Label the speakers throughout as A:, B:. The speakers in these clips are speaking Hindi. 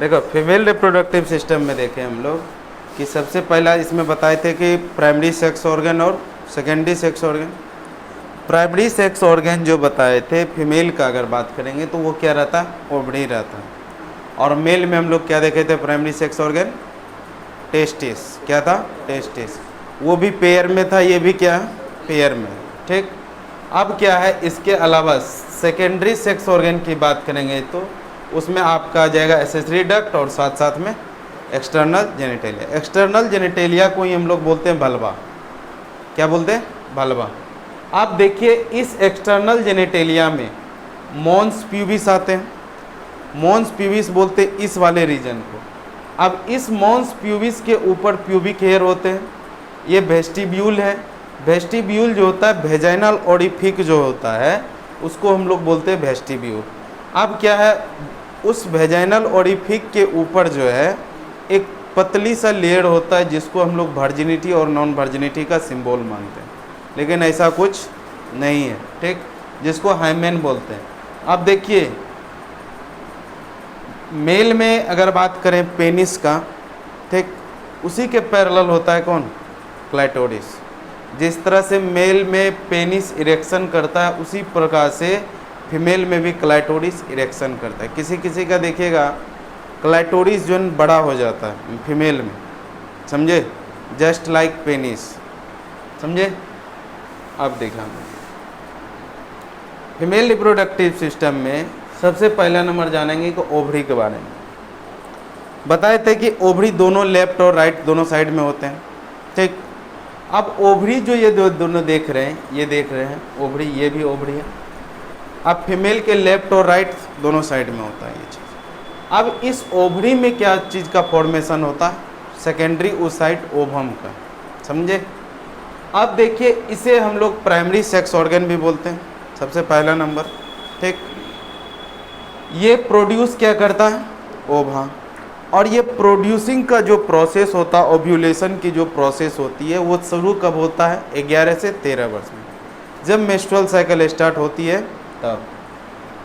A: देखो फीमेल रिप्रोडक्टिव सिस्टम में देखें हम लोग कि सबसे पहला इसमें बताए थे कि प्राइमरी सेक्स ऑर्गन और secondary sex organ. Primary sex organ जो बताए थे फीमेल का अगर बात करेंगे तो वो क्या रहता, ओवरी रहता। और मेल में हम लोग क्या देखे थे, प्राइमरी सेक्स ऑर्गन टेस्टिस, क्या था, टेस्टिस। वो भी पेयर में था, ये भी क्या, पेयर में। ठीक, अब क्या है, इसके अलावा सेकेंडरी सेक्स ऑर्गन की बात करेंगे तो उसमें आपका आ जाएगा एसेसरी डक्ट और साथ साथ में एक्सटर्नल जेनिटेलिया। एक्सटर्नल जेनिटेलिया को ही हम लोग बोलते हैं भलवा। क्या बोलते हैं, भलवा। आप देखिए इस एक्सटर्नल जेनिटेलिया में मॉन्स प्यूबिस आते हैं। मॉन्स प्यूबिस बोलते हैं इस वाले रीजन को। अब इस मॉन्स प्यूबिस के ऊपर प्यूबिक हेयर होते हैं। ये वेस्टिब्यूल है। वेस्टिब्यूल जो होता है, वेजाइनल ओरिफिक जो होता है उसको हम लोग बोलते हैं वेस्टिब्यूल। अब क्या है, उस वेजाइनल ओरिफिक के ऊपर जो है एक पतली सा लेयर होता है जिसको हम लोग वर्जिनिटी और नॉन वर्जिनिटी का सिंबल मानते हैं, लेकिन ऐसा कुछ नहीं है। ठीक, जिसको हाइमेन बोलते हैं। अब देखिए मेल में अगर बात करें पेनिस का, ठीक, उसी के पैरेलल होता है कौन, क्लाइटोरिस। जिस तरह से मेल में पेनिस इरेक्शन करता है उसी प्रकार से फीमेल में भी क्लाइटोरिस इरेक्शन करता है। किसी किसी का देखिएगा क्लाइटोरिस जो है बड़ा हो जाता है फीमेल में, समझे, जस्ट लाइक पेनिस, समझे। अब देखा फीमेल रिप्रोडक्टिव सिस्टम में सबसे पहला नंबर जानेंगे कि ओवरी के बारे में। बताए थे कि ओवरी दोनों लेफ्ट और राइट दोनों साइड में होते हैं। ठीक, अब ओवरी जो ये दोनों देख रहे हैं, ये देख रहे हैं ओवरी, ये भी ओवरी है। अब फीमेल के लेफ्ट और राइट दोनों साइड में होता है ये चीज़। अब इस ओवरी में क्या चीज़ का फॉर्मेशन होता है, सेकेंडरी oocyte ओवम का, समझे। अब देखिए इसे हम लोग प्राइमरी सेक्स ऑर्गन भी बोलते हैं, सबसे पहला नंबर। ठीक, ये प्रोड्यूस क्या करता है, ओवा। और ये प्रोड्यूसिंग का जो प्रोसेस होता है, ओव्यूलेशन की जो प्रोसेस होती है, वो शुरू कब होता है, 11 से 13 वर्ष में, जब मेंस्ट्रुअल साइकिल स्टार्ट होती है तब।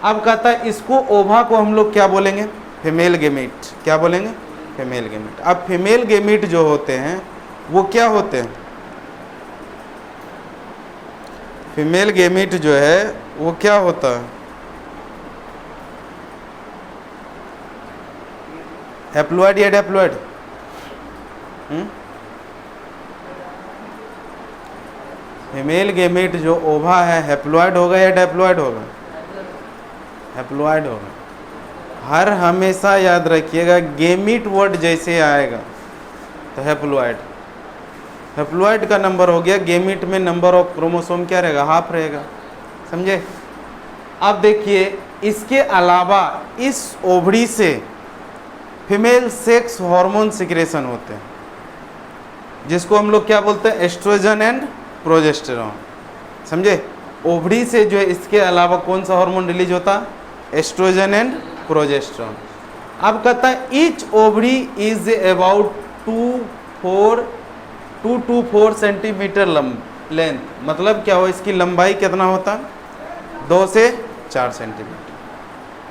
A: अब कहता है इसको, ओवा को हम लोग क्या बोलेंगे, फीमेल गेमीट। क्या बोलेंगे, फीमेल गेमीट। अब फीमेल गेमीट जो होते हैं वो क्या होते हैं, फीमेल गेमीट जो है वो क्या होता है, हैप्लॉइड या डिप्लॉइड, फीमेल गेमीट जो ओवा है हैप्लॉइड होगा या डिप्लॉइड होगा, हैप्लॉइड होगा। हर हमेशा याद रखिएगा गेमीट वर्ड जैसे आएगा तो हैप्लॉइड, हैप्लॉइड का नंबर हो गया, गेमीट में नंबर ऑफ क्रोमोसोम क्या रहेगा, हाफ रहेगा, समझे। अब देखिए इसके अलावा इस ओवरी से फीमेल सेक्स हार्मोन सिक्रेशन होते हैं, जिसको हम लोग क्या बोलते हैं, एस्ट्रोजन एंड प्रोजेस्टेरॉन, समझे। ओवरी से जो है इसके अलावा कौन सा हार्मोन रिलीज होता है, एस्ट्रोजन एंड प्रोजेस्टेरॉन। अब कहता है each ovary is about 2 to 4 centimetre length. मतलब क्या हो, इसकी लंबाई कितना होता, 2 से 4 सेंटीमीटर।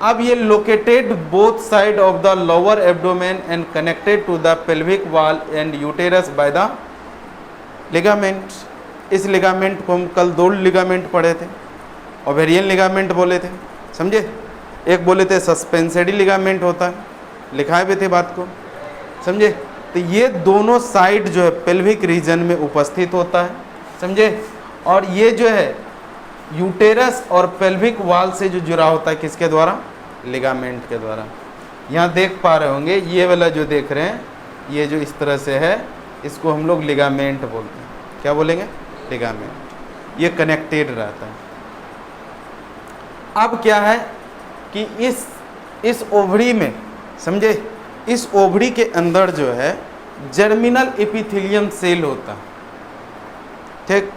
A: अब ये located both side of the lower abdomen and connected to the pelvic wall and uterus by the ligament. इस लिगामेंट को हम कल 2 लिगामेंट पढ़े थे, ओवेरियन लिगामेंट बोले थे, समझे। एक बोले थे सस्पेंसरी लिगामेंट होता है, लिखाए भी थे बात को, समझे। तो ये दोनों साइड जो है पेल्विक रीजन में उपस्थित होता है, समझे। और ये जो है यूटेरस और पेल्विक वॉल से जो जुड़ा होता है, किसके द्वारा, लिगामेंट के द्वारा। यहाँ देख पा रहे होंगे ये वाला जो देख रहे हैं, ये जो इस तरह से है, इसको हम लोग लिगामेंट बोलते हैं। क्या बोलेंगे, लिगामेंट। ये कनेक्टेड रहता है। अब क्या है कि इस ओवरी में, समझे, इस ओवरी के अंदर जो है जर्मिनल एपिथेलियम सेल होता है। ठीक,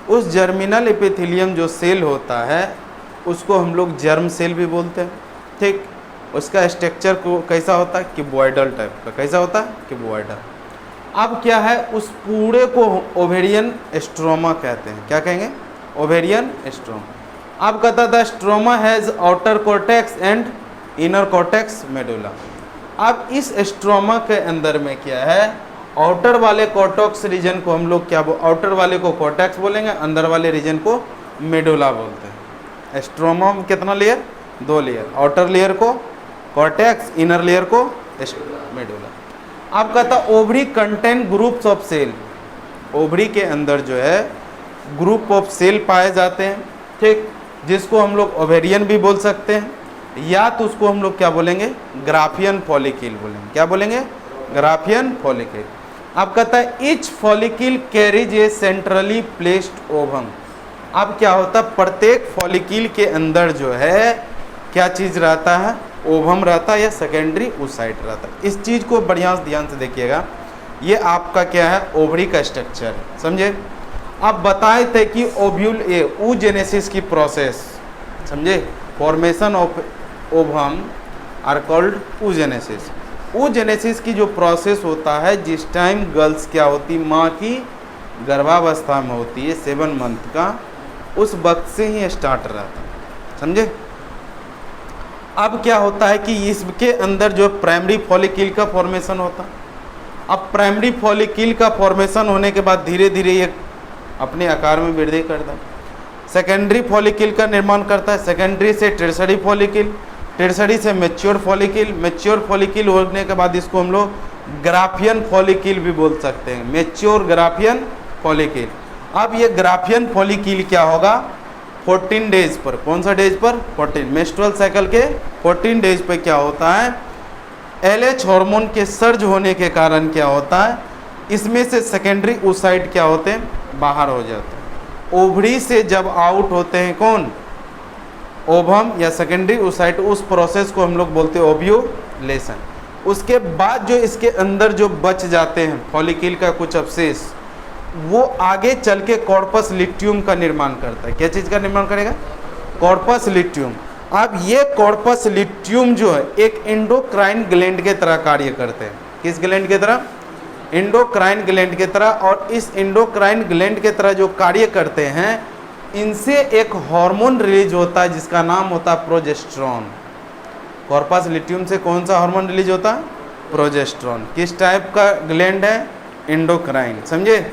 A: उस जर्मिनल एपिथेलियम जो सेल होता है उसको हम लोग जर्म सेल भी बोलते हैं। ठीक, उसका स्ट्रक्चर को कैसा होता है, क्यूबॉइडल टाइप का। कैसा होता है, क्यूबॉइडल। अब क्या है, उस पूरे को ओवेरियन स्ट्रोमा कहते हैं। क्या कहेंगे, ओवेरियन स्ट्रोमा। अब कहता था stroma has outer cortex and inner cortex medulla. अब इस स्ट्रोमा के अंदर में क्या है, आउटर वाले कॉर्टेक्स रीजन को हम लोग क्या आउटर वाले को कॉर्टेक्स बोलेंगे, अंदर वाले रीजन को मेडुला बोलते हैं। स्ट्रोमा में कितना लेयर, 2 लेयर, आउटर लेयर को कॉर्टेक्स, इनर लेयर को मेडुला। अब कहता ovary contain groups of cell, ovary के अंदर जो है ग्रुप ऑफ सेल पाए जाते हैं, ठीक, जिसको हम लोग ओवेरियन भी बोल सकते हैं, या तो उसको हम लोग क्या बोलेंगे, ग्राफियन फॉलिकल बोलेंगे। क्या बोलेंगे, ग्राफियन फॉलिकल। अब कहता है ईच फॉलिकल कैरीज ए सेंट्रली प्लेस्ड ओवम। अब क्या होता है, प्रत्येक फॉलिकल के अंदर जो है क्या चीज रहता है, ओवम रहता है या सेकेंडरी oocyte रहता है। इस चीज को बढ़िया ध्यान से देखिएगा, ये आपका क्या है, ओवरी का स्ट्रक्चर है, समझे। अब बताए थे कि ओव्यूल ए oogenesis की प्रोसेस, समझे, formation of ovum are called oogenesis। oogenesis की जो प्रोसेस होता है, जिस टाइम गर्ल्स क्या होती, माँ की गर्भावस्था में होती है 7 मंथ का, उस वक्त से ही स्टार्ट रहता है, समझे। अब क्या होता है कि इसके अंदर जो प्राइमरी फॉलिकल का फॉर्मेशन होता है। अब प्राइमरी फॉलिकल का फॉर्मेशन होने के बाद धीरे धीरे ये अपने आकार में वृद्धि करता है, सेकेंडरी फॉलिकल का निर्माण करता है, सेकेंडरी से टर्सरी फॉलिकल, टर्सरी से मैच्योर फॉलिकल, मैच्योर फॉलिकल होने के बाद इसको हम लोग ग्राफियन फॉलिकल भी बोल सकते हैं, मैच्योर ग्राफियन फॉलिकल। अब ये ग्राफियन फॉलिकल क्या होगा, 14 डेज पर, कौन सा डेज पर, 14 मेंस्ट्रुअल साइकिल के 14 डेज पे क्या होता है, LH हार्मोन के सर्ज होने के कारण क्या होता है, इसमें से सेकेंडरी oocyte क्या होते हैं, बाहर हो जाते हैं। ओवरी से जब आउट होते हैं कौन, ओवम या सेकेंडरी oocyte, उस प्रोसेस को हम लोग बोलते हैं ओव्यूलेशन। उसके बाद जो इसके अंदर जो बच जाते हैं फॉलिकल का कुछ अवशेष, वो आगे चल के कॉर्पस लिट्यूम का निर्माण करता है। क्या चीज़ का निर्माण करेगा, कॉर्पस लिट्यूम। अब ये कॉर्पस लिट्यूम जो है एक एंडोक्राइन ग्लैंड के तरह कार्य करते हैं। किस ग्लैंड की तरह, एंडोक्राइन ग्लैंड की तरह। और इस एंडोक्राइन ग्लैंड के तरह जो कार्य करते हैं, इनसे एक हार्मोन रिलीज होता है जिसका नाम होता है प्रोजेस्टेरॉन। कॉर्पस लिट्यूम से कौन सा हार्मोन रिलीज होता है, प्रोजेस्टेरॉन। किस टाइप का ग्लैंड है, एंडोक्राइन, समझे।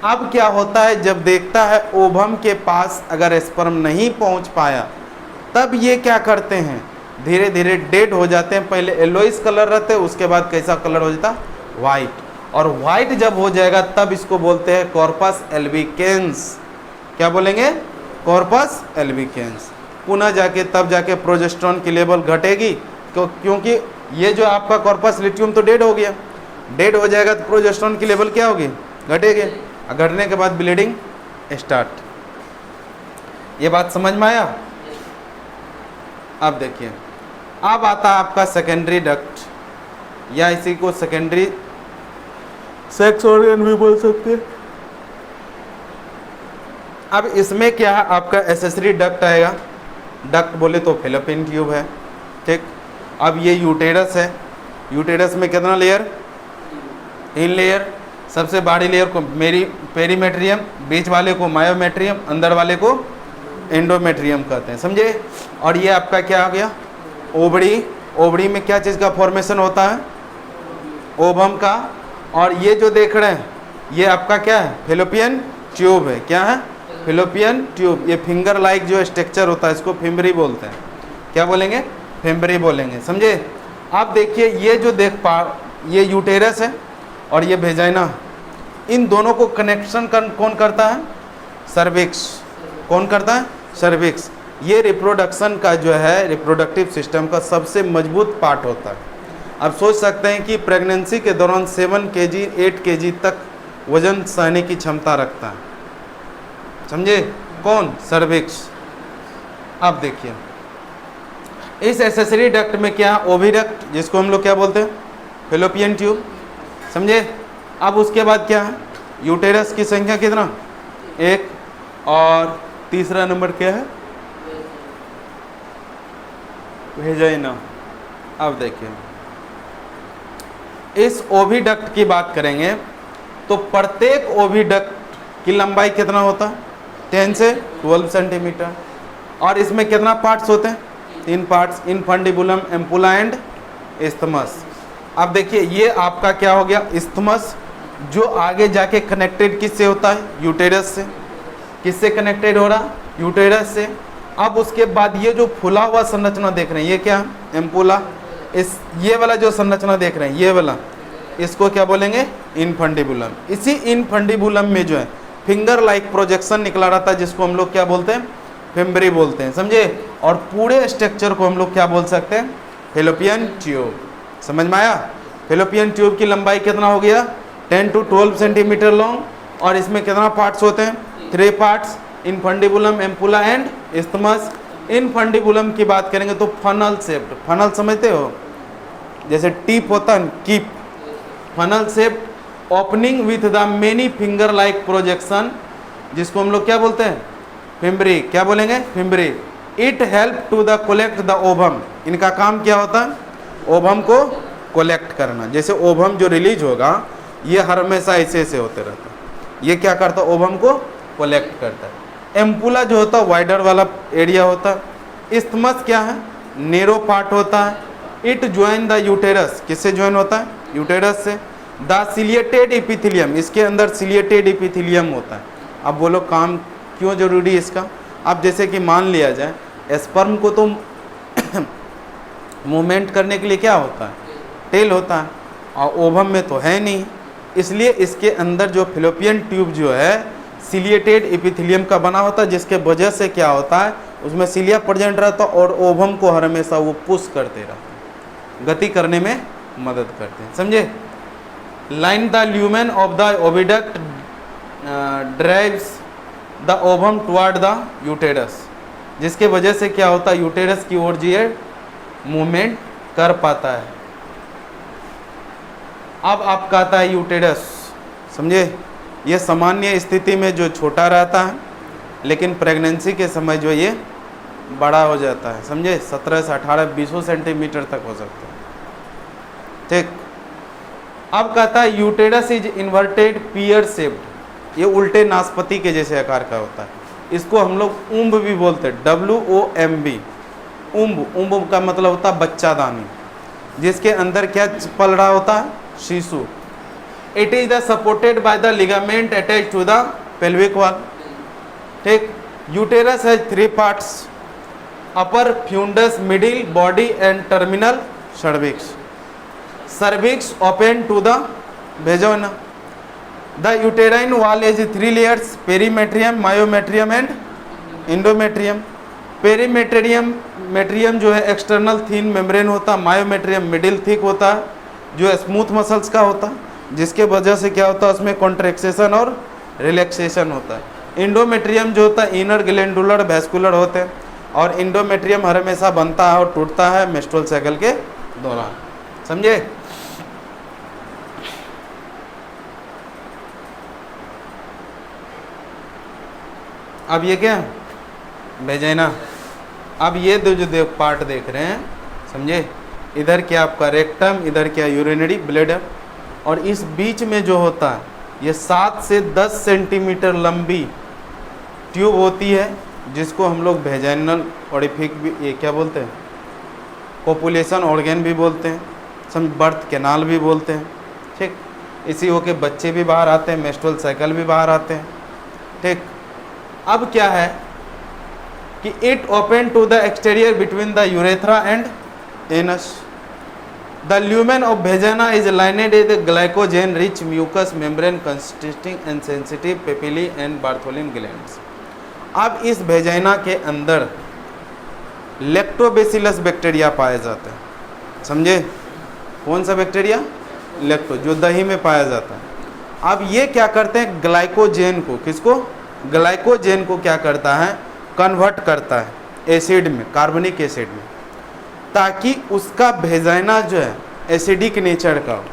A: अब क्या होता है, जब देखता है ओवम के पास अगर स्पर्म नहीं पहुंच पाया, तब ये क्या करते हैं, धीरे धीरे डेड हो जाते हैं। पहले येलोइश कलर रहते हैं, उसके बाद कैसा कलर हो जाता, वाइट। और वाइट जब हो जाएगा तब इसको बोलते हैं कॉर्पस एल्बिकेंस। क्या बोलेंगे, कॉर्पस एल्बिकेंस। पुनः जाके तब जाके प्रोजेस्टेरॉन की लेवल घटेगी, क्योंकि ये जो आपका कॉर्पस लिट्यूम तो डेड हो गया, डेड हो जाएगा तो प्रोजेस्टेरॉन की लेवल क्या होगी, घटेगी। घटने के बाद ब्लीडिंग स्टार्ट। ये बात समझ में आया। अब देखिए, अब आता है आपका सेकेंडरी डक्ट, या इसी को सेकेंडरी सेक्स ऑर्गन भी बोल सकते हैं। अब इसमें क्या है, आपका एसेसरी डक्ट आएगा। डक्ट बोले तो फैलोपियन ट्यूब है, ठीक। अब ये यूटेरस है, यूटेरस में कितना लेयर, 3 लेयर। सबसे बड़ी लेयर को पेरीमेट्रियम, बीच वाले को मायोमेट्रियम, अंदर वाले को एंडोमेट्रियम कहते हैं, समझे। और ये आपका क्या हो गया, ओवरी। ओवरी में क्या चीज़ का फॉर्मेशन होता है, ओवम का। और ये जो देख रहे हैं ये आपका क्या है, फैलोपियन ट्यूब है। क्या है, फैलोपियन ट्यूब। ये फिंगर लाइक जो स्ट्रक्चर होता है, इसको फिम्बरी बोलते हैं। क्या बोलेंगे, फिम्बरी बोलेंगे, समझे। आप देखिए, ये जो ये यूटेरस है और ये वेजाइना, इन दोनों को कनेक्शन कौन करता है, सर्विक्स। कौन करता है, सर्विक्स। ये रिप्रोडक्शन का जो है, रिप्रोडक्टिव सिस्टम का सबसे मजबूत पार्ट होता है। अब सोच सकते हैं कि प्रेगनेंसी के दौरान 7 kg 8 kg तक वजन सहने की क्षमता रखता है, समझे, कौन, सर्विक्स। अब देखिए, इस एसेसरी डक्ट में क्या, ओविडक्ट, जिसको हम लोग क्या बोलते हैं, फैलोपियन ट्यूब, समझे। अब उसके बाद क्या है, यूटेरस की संख्या कितना, 1। और तीसरा नंबर क्या है, वेजाइना। अब देखिए, इस ओविडक्ट की बात करेंगे तो प्रत्येक ओविडक्ट की लंबाई कितना होता है, 10 से 12 सेंटीमीटर। और इसमें कितना पार्ट्स होते हैं, 3 parts, infundibulum, ampulla and isthmus. अब देखिए ये आपका क्या हो गया, इस्थमस, जो आगे जाके कनेक्टेड किससे होता है, यूटेरस से। किससे कनेक्टेड हो रहा, यूटेरस से। अब उसके बाद ये जो फुला हुआ संरचना देख रहे हैं ये क्या है, एम्पुला। इस ये वाला जो संरचना देख रहे हैं ये वाला, इसको क्या बोलेंगे, इनफंडिबुलम। इसी इनफंडिबुलम में जो है फिंगर लाइक प्रोजेक्शन निकला रहता है, जिसको हम लोग क्या बोलते हैं, फिम्बरी बोलते हैं, समझे। और पूरे स्ट्रक्चर को हम लोग क्या बोल सकते हैं, फेलोपियन ट्यूब। समझ में आया। फेलोपियन ट्यूब की लंबाई कितना हो गया, 10 to 12 सेंटीमीटर लॉन्ग। और इसमें कितना पार्ट्स होते हैं, 3 parts, infundibulum, ampulla and isthmus. Infundibulum की बात करेंगे तो फनल शेप्ड, फनल समझते हो, जैसे टिप होता है, keep, funnel shaped opening with the many finger like projection, जिसको हम लोग क्या बोलते हैं, फिम्बरी। क्या बोलेंगे, fimbriae. It help to the collect the ovum. इनका काम क्या होता है, ओवम को कोलेक्ट करना। जैसे ओवम जो रिलीज होगा ये हर हमेशा ऐसे होते रहता है, ये क्या करता है, ओवम को कोलेक्ट करता है। एम्पुला जो होता है वाइडर वाला एरिया होता है। इस्थमस क्या है, नेरो पार्ट होता है। इट ज्वाइन द यूटेरस, किससे ज्वाइन होता है, यूटेरस से। द सिलिएटेड इपिथेलियम, इसके अंदर सिलिएटेड इपिथेलियम होता है। अब बोलो काम क्यों जरूरी है इसका। अब जैसे कि मान लिया जाए स्पर्म को तो मूवमेंट करने के लिए क्या होता है, टेल होता है, और ओवम में तो है नहीं, इसलिए इसके अंदर जो फेलोपियन ट्यूब जो है सिलिएटेड इपिथेलियम का बना होता है, जिसके वजह से क्या होता है, उसमें सिलिया प्रेजेंट रहता है और ओवम को हर हमेशा वो पुश करते रहते हैं, गति करने में मदद करते हैं, समझे। Line the lumen of the oviduct drives the ovum toward the uterus, जिसके वजह से क्या होता है, यूटेरस की ओर जो मूवमेंट कर पाता है। अब आपका आता है यूटेरस, समझे। ये सामान्य स्थिति में जो छोटा रहता है, लेकिन प्रेगनेंसी के समय जो ये बड़ा हो जाता है, समझे। 17 से 18 20 सेंटीमीटर तक हो सकता है, ठीक। अब कहता है uterus is inverted pear shaped, ये उल्टे नाशपाती के जैसे आकार का होता है। इसको हम लोग उम्ब भी बोलते हैं, WOMB, उम्ब। उम्ब का मतलब होता है बच्चादानी, जिसके अंदर क्या पल रहा होता है, शिशु। It is the supported by the ligament attach to the pelvic wall, ठीक। Uterus has 3 parts, upper fundus, middle body and terminal cervix. Cervix open to the vagina. The uterine wall is 3 layers, perimetrium, myometrium and endometrium. Perimetrium जो है एक्सटर्नल थिन मेम्ब्रेन होता है, मायोमेट्रियम मिडिल थिक होता है, जो स्मूथ मसल्स का होता है, जिसके वजह से क्या होता है, उसमें कॉन्ट्रैक्शन और रिलैक्सेशन होता है। इंडोमेट्रियम जो होता है इनर ग्लैंडुलर वैस्कुलर होते हैं, और इंडोमेट्रियम हर हमेशा बनता है और टूटता है मेंस्ट्रुअल साइकिल के दौरान, समझे। अब ये क्या वेजाइना। अब ये जो पार्ट देख रहे हैं, समझे, इधर क्या आपका रेक्टम, इधर क्या यूरिनरी ब्लैडर, और इस बीच में जो होता है ये 7 से 10 सेंटीमीटर लंबी ट्यूब होती है, जिसको हम लोग वेजाइनल ओरिफिक भी, ये क्या बोलते हैं, कोपुलेशन ऑर्गन भी बोलते हैं, सम बर्थ कैनाल भी बोलते हैं, ठीक। इसी होके बच्चे भी बाहर आते हैं, मेंस्ट्रुअल साइकिल भी बाहर आते हैं, ठीक। अब क्या है कि it open to the exterior between the urethra and anus. The lumen of vagina is lined with glycogen rich mucous membrane consisting and sensitive papillae and Bartholin glands. अब इस वेजाइना के अंदर लैक्टोबैसिलस बैक्टीरिया पाए जाते हैं, समझे। कौन सा बैक्टीरिया, लैक्टो, जो दही में पाया जाता है। अब ये क्या करते हैं, ग्लाइकोजेन को, किसको, ग्लाइकोजेन को क्या करता है, कन्वर्ट करता है एसिड में, कार्बनिक एसिड में, ताकि उसका वेजाइना जो है एसिडिक नेचर का हो।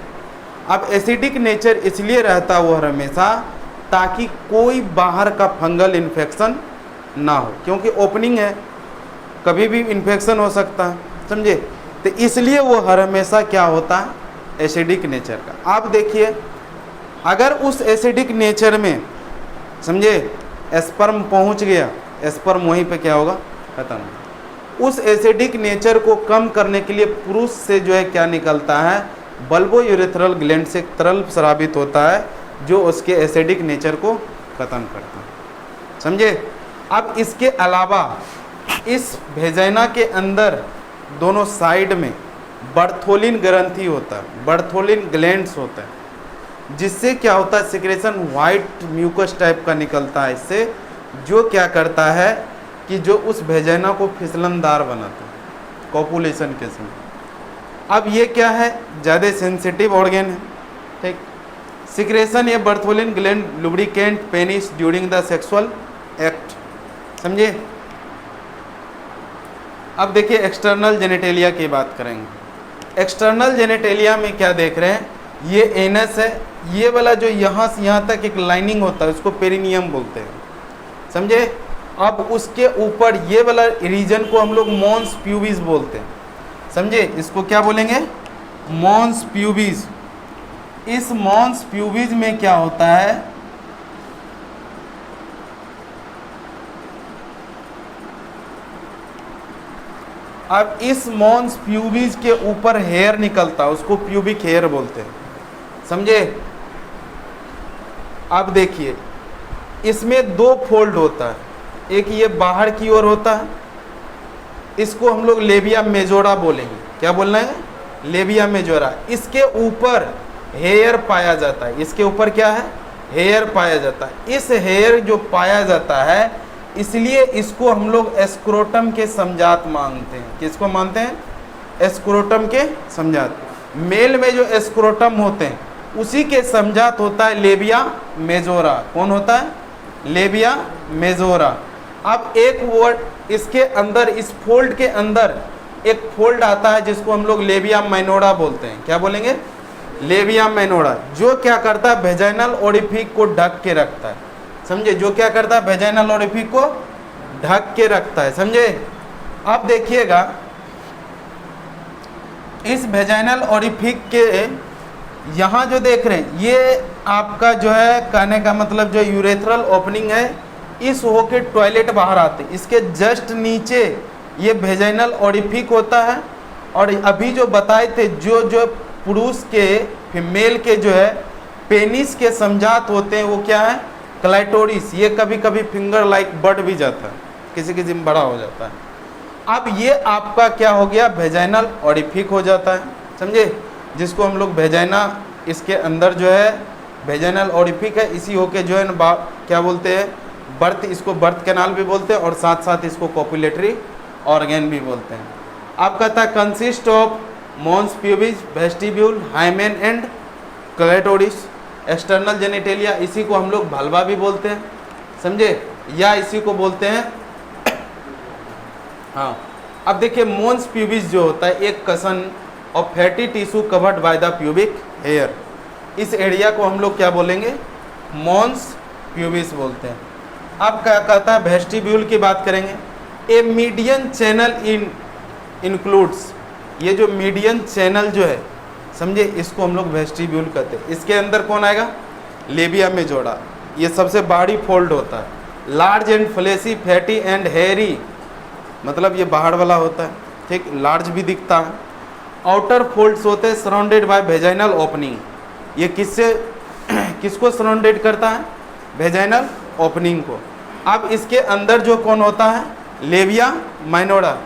A: अब एसिडिक नेचर इसलिए रहता है वो हमेशा, ताकि कोई बाहर का फंगल इन्फेक्शन ना हो, क्योंकि ओपनिंग है, कभी भी इन्फेक्शन हो सकता है, समझे। तो इसलिए वो हर हमेशा क्या होता है, एसिडिक नेचर का। आप देखिए, अगर उस एसिडिक नेचर में, समझे, स्पर्म पहुंच गया, स्पर्म वहीं पे क्या होगा, खत्म। उस एसिडिक नेचर को कम करने के लिए पुरुष से जो है क्या निकलता है, बल्बो यूरेथ्रल ग्लैंड से तरल स्रावित होता है जो उसके एसिडिक नेचर को ख़त्म करता है। समझे। अब इसके अलावा इस वेजाइना के अंदर दोनों साइड में बर्थोलिन ग्रंथि होता है, बर्थोलिन ग्लैंड्स होता है, जिससे क्या होता है सिक्रेशन वाइट म्यूकस टाइप का निकलता है इससे, जो क्या करता है कि जो उस वेजाइना को फिसलनदार बनाता है कॉपुलेशन के समय। अब ये क्या है, ज़्यादा सेंसिटिव ऑर्गेन है, ठीक। सिक्रेशन ये Bartholin gland lubricant penis during the sexual act. समझे। अब देखिए एक्सटर्नल जेनेटेलिया की बात करेंगे। एक्सटर्नल जेनेटेलिया में क्या देख रहे हैं, ये एनस है, ये वाला जो यहाँ से यहाँ तक एक लाइनिंग होता है उसको पेरिनियम बोलते हैं। समझे। अब उसके ऊपर ये वाला रीजन को हम लोग मॉन्स प्यूबिस बोलते हैं। समझे। इसको क्या बोलेंगे, मॉन्स प्यूबिस। इस मॉन्स प्यूबिस में क्या होता है, अब इस मॉन्स प्यूबिस के ऊपर हेयर निकलता है, उसको प्यूबिक हेयर बोलते हैं। समझे। अब देखिए इसमें दो फोल्ड होता है, एक ये बाहर की ओर होता है, इसको हम लोग लेबिया मेजोरा बोलेंगे। क्या बोलना है, लेबिया मेजोरा। इसके ऊपर हेयर पाया जाता है, इसके ऊपर क्या है, हेयर पाया जाता है। इस हेयर जो पाया जाता है इसलिए इसको हम लोग एस्क्रोटम के समजात मानते हैं। किसको मानते हैं, एस्क्रोटम के समजात। मेल में जो एस्क्रोटम होते हैं उसी के समजात होता है लेबिया मेजोरा। कौन होता है, लेबिया मेजोरा। अब एक वर्ड इसके अंदर, इस फोल्ड के अंदर एक फोल्ड आता है जिसको हम लोग लेबिया माइनोरा बोलते हैं। क्या बोलेंगे, लेबिया माइनोरा, जो क्या करता है वेजाइनल ओरिफिक को ढक के रखता है। समझे। जो क्या करता है वेजाइनल ओरिफिक को ढक के रखता है। समझे। अब देखिएगा इस वेजाइनल ओरिफिक के यहाँ जो देख रहे हैं ये आपका जो है कहने का मतलब जो यूरेथ्रल ओपनिंग है, इस होके टॉयलेट बाहर आते, इसके जस्ट नीचे ये वेजाइनल ओरिफिक होता है। और अभी जो बताए थे जो जो पुरुष के फीमेल के जो है पेनिस के समजात होते हैं वो क्या है, क्लाइटोरिस। ये कभी कभी फिंगर लाइक बढ़ भी जाता है, किसी किसी में बड़ा हो जाता है। अब ये आपका क्या हो गया, वेजाइनल ओरिफिक हो जाता है। समझे। जिसको हम लोग वेजाइना, इसके अंदर जो है वेजाइनल ओरिफिक है, इसी होके जो है ना क्या बोलते हैं, बर्थ, इसको बर्थ कैनाल भी बोलते हैं और साथ साथ इसको कॉपुलेटरी ऑर्गेन भी बोलते हैं। आप कहता है consist of mons pubis, vestibule, hymen and clitoris. External genitalia, इसी को हम लोग भलवा भी बोलते हैं। समझे। या इसी को बोलते हैं, हाँ। अब देखिए मॉन्स प्यूबिस जो होता है एक कसन और fatty tissue covered by the pubic hair. इस एरिया को हम लोग क्या बोलेंगे, मॉन्स प्यूबिस बोलते हैं। अब क्या कहता है, वेस्टिब्यूल की बात करेंगे। ए मीडियन चैनल इंक्लूड्स, ये जो मीडियन चैनल जो है, समझे, इसको हम लोग वेस्टिब्यूल कहते हैं। इसके अंदर कौन आएगा, लेबिया मेजोरा। ये सबसे बाहरी फोल्ड होता है। Large and fleshy fatty and hairy, मतलब ये बाहर वाला होता है, ठीक, लार्ज भी दिखता है। आउटर फोल्ड्स होते हैं सराउंडेड बाय वेजाइनल ओपनिंग। ये किससे किसको सराउंडेड करता है, वेजाइनल ओपनिंग को। अब इसके अंदर जो कौन होता है, labia minora,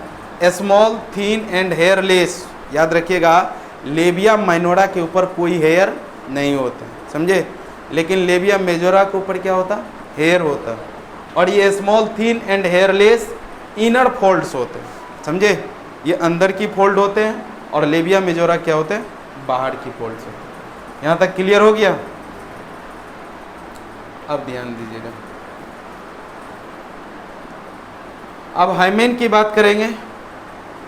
A: small thin and hairless. याद रखिएगा लेबिया माइनोरा के ऊपर कोई हेयर नहीं होता, समझे। लेकिन लेबिया मेजोरा के ऊपर क्या होता, हेयर होता। और ये small thin and hairless inner folds होते हैं। समझे। ये अंदर की फोल्ड होते हैं और लेबिया मेजोरा क्या होते हैं, बाहर की फोल्ड्स होते हैं। यहाँ तक क्लियर हो गया। अब ध्यान दीजिएगा, अब हाइमेन की बात करेंगे।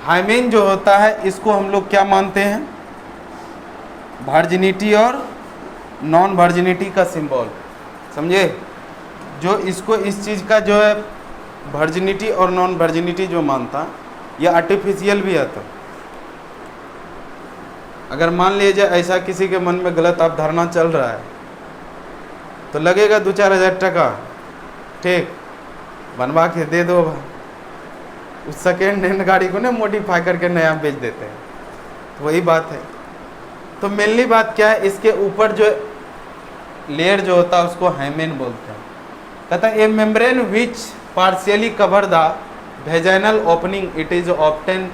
A: हाइमेन जो होता है इसको हम लोग क्या मानते हैं, वर्जिनिटी और नॉन वर्जिनिटी का सिंबल। समझे। जो इसको इस चीज़ का जो है वर्जिनिटी और नॉन वर्जिनिटी जो मानता, यह आर्टिफिशियल भी आता। अगर मान लीजिए ऐसा किसी के मन में गलत अवधारणा चल रहा है तो लगेगा 2-4 हज़ार टका, ठीक, बनवा के दे दो। उस सेकेंड हैंड गाड़ी को ना मॉडिफाई करके नया बेच देते हैं। तो वही बात है, तो मेनली बात क्या है, इसके ऊपर जो लेयर जो होता है उसको हाइमेन बोलते हैं। कहता है ए membrane which partially cover the vaginal opening it is often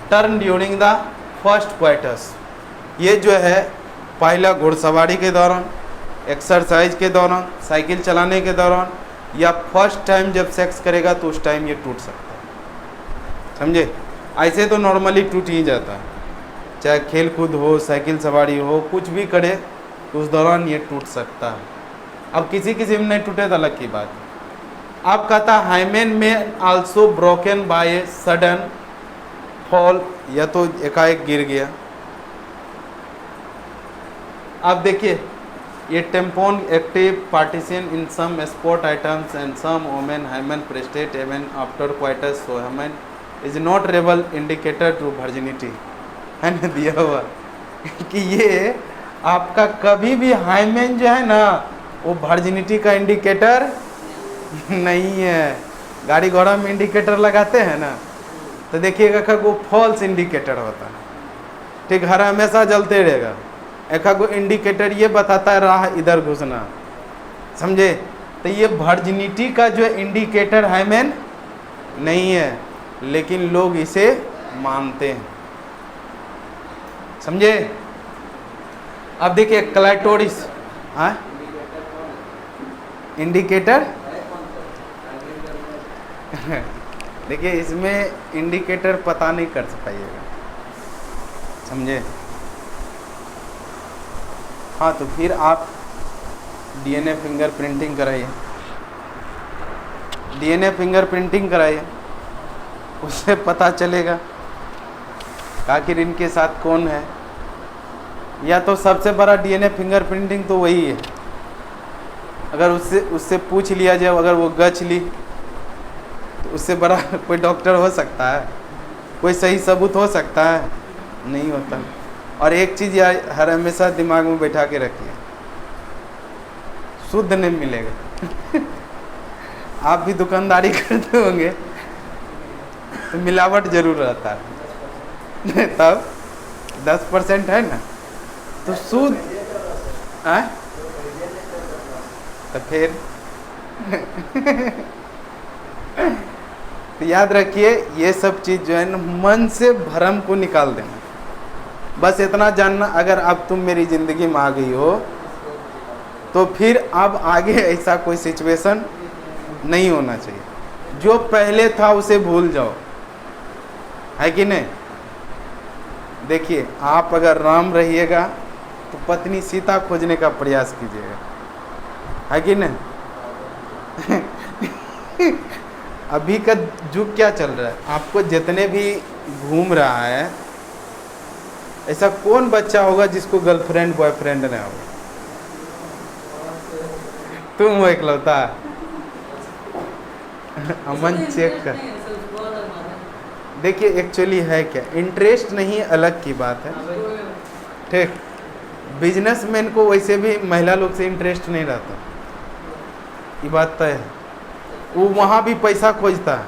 A: turn during the first coitus. ये जो है पहला घुड़सवारी के दौरान, एक्सरसाइज के दौरान, साइकिल चलाने के दौरान, या फर्स्ट टाइम जब सेक्स करेगा तो उस टाइम ये टूट सकता है। समझे? ऐसे तो नॉर्मली टूट ही जाता है, चाहे खेल कूद हो, साइकिल सवारी हो, कुछ भी करे तो उस दौरान ये टूट सकता है। अब किसी किसी में नहीं टूटे तो अलग की बात है। अब कहता हाइमेन में also broken by a sudden fall, या तो एकाएक गिर गया। अब देखिए ये tampon active partition in some sport items and some women hymen persist even after coitus, so hymen is not reliable indicator to virginity. है ना दिया हुआ कि ये आपका कभी भी हाइमेन जो है ना वो वर्जिनिटी का इंडिकेटर नहीं है। गाड़ी घोड़ा में इंडिकेटर लगाते हैं ना तो देखिएगा कि वो फॉल्स इंडिकेटर होता है, ठीक, हर हमेशा जलते रहेगा। एक को इंडिकेटर ये बताता है राह इधर घुसना, समझे? तो ये वर्जिनिटी का जो इंडिकेटर हाइमेन नहीं है, लेकिन लोग इसे मानते हैं। समझे? अब देखिए क्लाइटोरिस, हाँ इंडिकेटर देखिए इसमें इंडिकेटर पता नहीं कर पाइएगा, समझे? हाँ तो फिर आप डीएनए फिंगरप्रिंटिंग कराइए, डीएनए फिंगरप्रिंटिंग कराइए, उससे पता चलेगा आखिर इनके साथ कौन है। या तो सबसे बड़ा डीएनए फिंगरप्रिंटिंग तो वही है, अगर उससे पूछ लिया जाए, अगर वो गच ली तो उससे बड़ा कोई डॉक्टर हो सकता है? कोई सही सबूत हो सकता है? नहीं होता। और एक चीज़ यार हर हमेशा दिमाग में बैठा के रखिए, शुद्ध नहीं मिलेगा आप भी दुकानदारी करते होंगे तो मिलावट जरूर रहता है तब 10% है ना तो शुद्ध है तो फिर तो याद रखिए ये सब चीज़ जो है ना मन से भ्रम को निकाल देना। बस इतना जानना, अगर अब तुम मेरी ज़िंदगी में आ गई हो तो फिर अब आगे ऐसा कोई सिचुएशन नहीं होना चाहिए। जो पहले था उसे भूल जाओ, है कि नहीं? देखिए आप अगर राम रहिएगा तो पत्नी सीता खोजने का प्रयास कीजिएगा, है कि नहीं? अभी का युग क्या चल रहा है, आपको जितने भी घूम रहा है, ऐसा कौन बच्चा होगा जिसको गर्लफ्रेंड बॉयफ्रेंड नहीं होगा? तुम वो इकलौता। अमन चेक कर, देखिए एक्चुअली है क्या, इंटरेस्ट नहीं अलग की बात है, ठीक। बिजनेसमैन को वैसे भी महिला लोग से इंटरेस्ट नहीं रहता, ये बात तय है। वो वहाँ भी पैसा खोजता है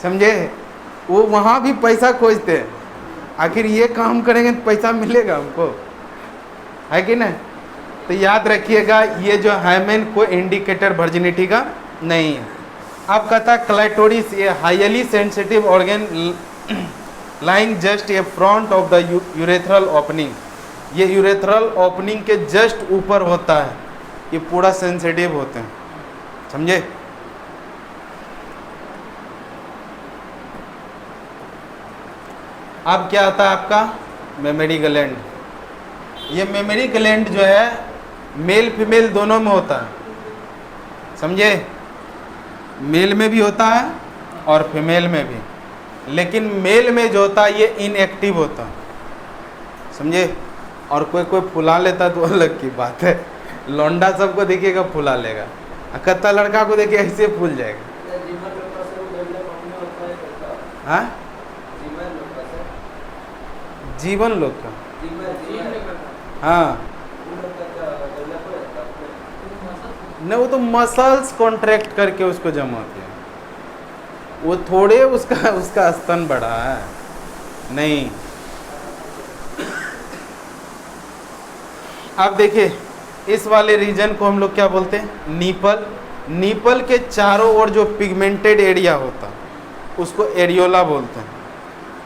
A: समझे? वो वहाँ भी पैसा खोजते हैं, आखिर ये काम करेंगे तो पैसा मिलेगा हमको, है कि नहीं? तो याद रखिएगा ये जो हाइमेन को इंडिकेटर वर्जिनिटी का नहीं है। अब कहता है क्लाइटोरिस ये highly sensitive organ lying just a front of the urethral opening, ये यूरेथ्रल ओपनिंग के जस्ट ऊपर होता है, ये पूरा सेंसिटिव होते हैं, समझे? अब क्या आता है आपका मेमोरी ग्लैंड। ये मेमोरी ग्लैंड जो है मेल फीमेल दोनों में होता है, समझे? मेल में भी होता है और फीमेल में भी, लेकिन मेल में जो होता है ये इनएक्टिव होता है, समझे? और कोई कोई फुला लेता तो अलग की बात है। लौंडा सबको देखिएगा फुला लेगा, कत्ता लड़का को देखिए ऐसे फूल जाएगा। हाँ जीवन लोग का, हाँ नहीं, वो तो मसल्स कॉन्ट्रैक्ट करके उसको जमा किया, वो थोड़े उसका स्तन बढ़ा है, नहीं। अब देखिए इस वाले रीजन को हम लोग क्या बोलते हैं, नीपल। नीपल के चारों ओर जो पिगमेंटेड एरिया होता है उसको एरियोला बोलते हैं।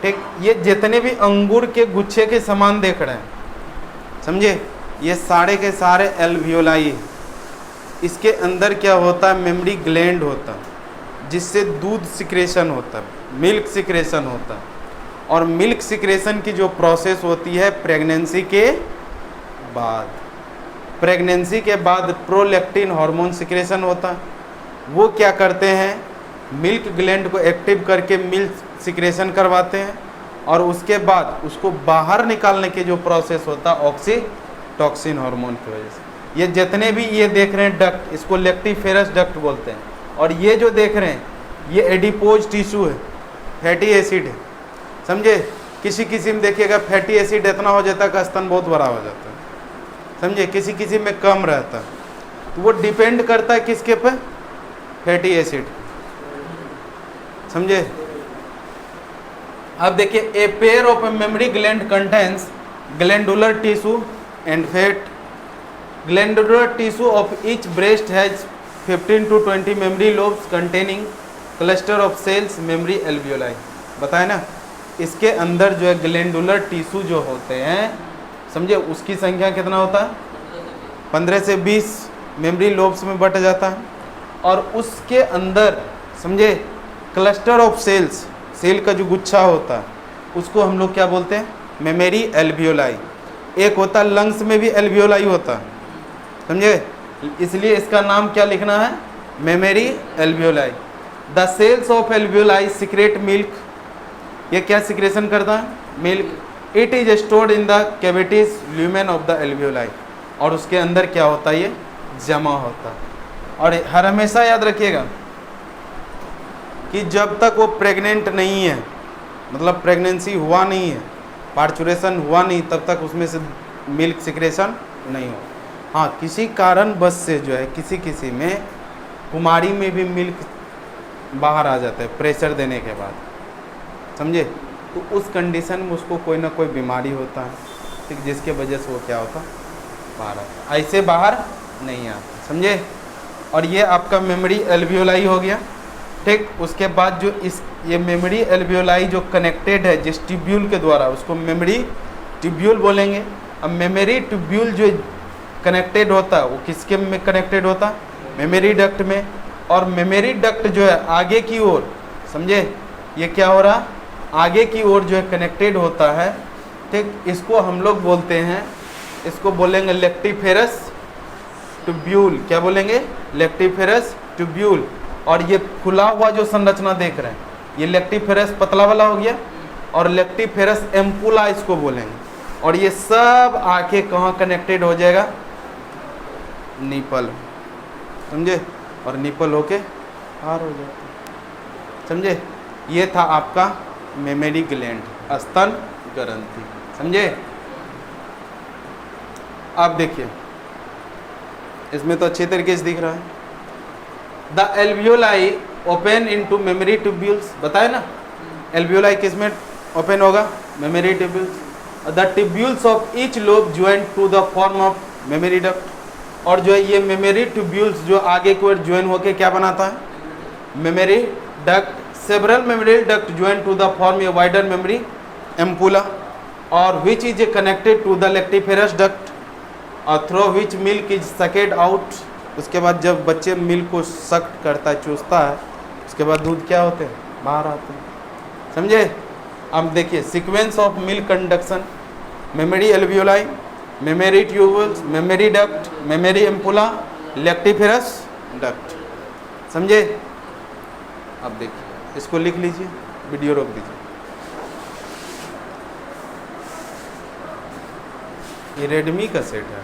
A: ठीक, ये जितने भी अंगूर के गुच्छे के समान देख रहे हैं, समझे, ये सारे के सारे एल्वियोलाई है। इसके अंदर क्या होता है, मेमरी ग्लैंड होता है जिससे दूध सिक्रेशन होता है, मिल्क सिक्रेशन होता है। और मिल्क सिक्रेशन की जो प्रोसेस होती है प्रेगनेंसी के बाद, प्रेगनेंसी के बाद प्रोलैक्टिन हार्मोन सिक्रेशन होता है। वो क्या करते हैं, मिल्क ग्लैंड को एक्टिव करके मिल्क सिक्रेशन करवाते हैं और उसके बाद उसको बाहर निकालने के जो प्रोसेस होता है ऑक्सीटॉक्सिन हार्मोन की वजह से। ये जितने भी ये देख रहे हैं डक्ट, इसको लेक्टिफेरस डक्ट बोलते हैं। और ये जो देख रहे हैं ये एडिपोज टिश्यू है, फैटी एसिड है, समझे। किसी किसी में देखिएगा फैटी एसिड इतना हो जाता है कि स्तन बहुत बड़ा हो जाता है, समझे, किसी किसी में कम रहता है। तो वो डिपेंड करता है किसके पे, फैटी एसिड, समझे। अब देखिए a pair of mammary gland contains glandular tissue and fat. Glandular tissue of each breast has 15 to 20 mammary lobes containing cluster of cells mammary alveoli. बताए ना, इसके अंदर जो है ग्लैंडुलर टिश्यू जो होते हैं, समझे, उसकी संख्या कितना होता है, 15 से 20 मेमोरी लोब्स में बट जाता है। और उसके अंदर, समझे, क्लस्टर ऑफ सेल्स, सेल का जो गुच्छा होता है उसको हम लोग क्या बोलते हैं, मेमोरी एल्वियोलाई। एक होता है लंग्स में भी एल्वियोलाई होता है, समझे, इसलिए इसका नाम क्या लिखना है, mammary alveoli. The cells of alveoli secrete milk. ये क्या सिक्रेशन करता है, milk. It is stored in the cavities lumen of the alveoli. और उसके अंदर क्या होता है, ये जमा होता है। और हर हमेशा याद रखिएगा कि जब तक वो प्रेग्नेंट नहीं है, मतलब प्रेगनेंसी हुआ नहीं है, पार्चुरेशन हुआ नहीं, तब तक उसमें से मिल्क सिक्रेशन नहीं हो। हाँ, किसी कारण बस से जो है किसी किसी में कुमारी में भी मिल्क बाहर आ जाता है प्रेशर देने के बाद, समझे। तो उस कंडीशन में उसको कोई ना कोई बीमारी होता है, ठीक, जिसके वजह से वो क्या होता, बाहर आता, ऐसे बाहर नहीं आता, समझे। और ये आपका मेमोरी एल्वियोलाई हो गया, ठीक। उसके बाद जो ये मेमोरी एल्वियोलाई जो कनेक्टेड है जिस ट्यूब्यूल के द्वारा, उसको मेमोरी ट्यूब्यूल बोलेंगे। अब मेमोरी ट्यूब्यूल जो कनेक्टेड होता है वो किसके में कनेक्टेड होता है, मेमोरी डक्ट में। और मेमोरी डक्ट जो है आगे की ओर, समझे, ये क्या हो रहा, आगे की ओर जो है कनेक्टेड होता है, ठीक। इसको हम लोग बोलते हैं, इसको बोलेंगे लेक्टिफेरस ट्यूब्यूल। क्या बोलेंगे, लेक्टिफेरस ट्यूब्यूल। और ये खुला हुआ जो संरचना देख रहे हैं, ये लेक्टिफेरस पतला वाला हो गया, और लेक्टिफेरस एम्पुला इसको बोलेंगे। और ये सब आके कहाँ कनेक्टेड हो जाएगा, निपल, समझे। और निपल होके बाहर हो जाता है, समझे। ये था आपका मेमोरी ग्लैंड, स्तन ग्रंथि, समझे। अब देखिए इसमें तो अच्छे तरीके से दिख रहा है। The alveoli open into mammary tubules. बताए ना, एल्वियोलाई किस में ओपन होगा, mammary tubules. The tubules of each lobe join to the form of mammary duct. और जो है ये मेमोरी ट्यूब्यूल्स जो आगे की ओर ज्वाइन होके क्या बनाता है, mammary duct. Several mammary duct join to the form a wider mammary ampulla, और which is connected to the lactiferous duct और through which milk is sucked out. उसके बाद जब बच्चे मिल्क को सक करता है, चूसता है, उसके बाद दूध क्या होते हैं, बाहर आते हैं, समझे। अब देखिए sequence of milk conduction, memory alveoli, mammary tubules, memory duct, mammary ampulla, lactiferous duct, समझे। अब देखिए इसको लिख लीजिए, वीडियो रोक दीजिए। ये रेडमी का सेट है।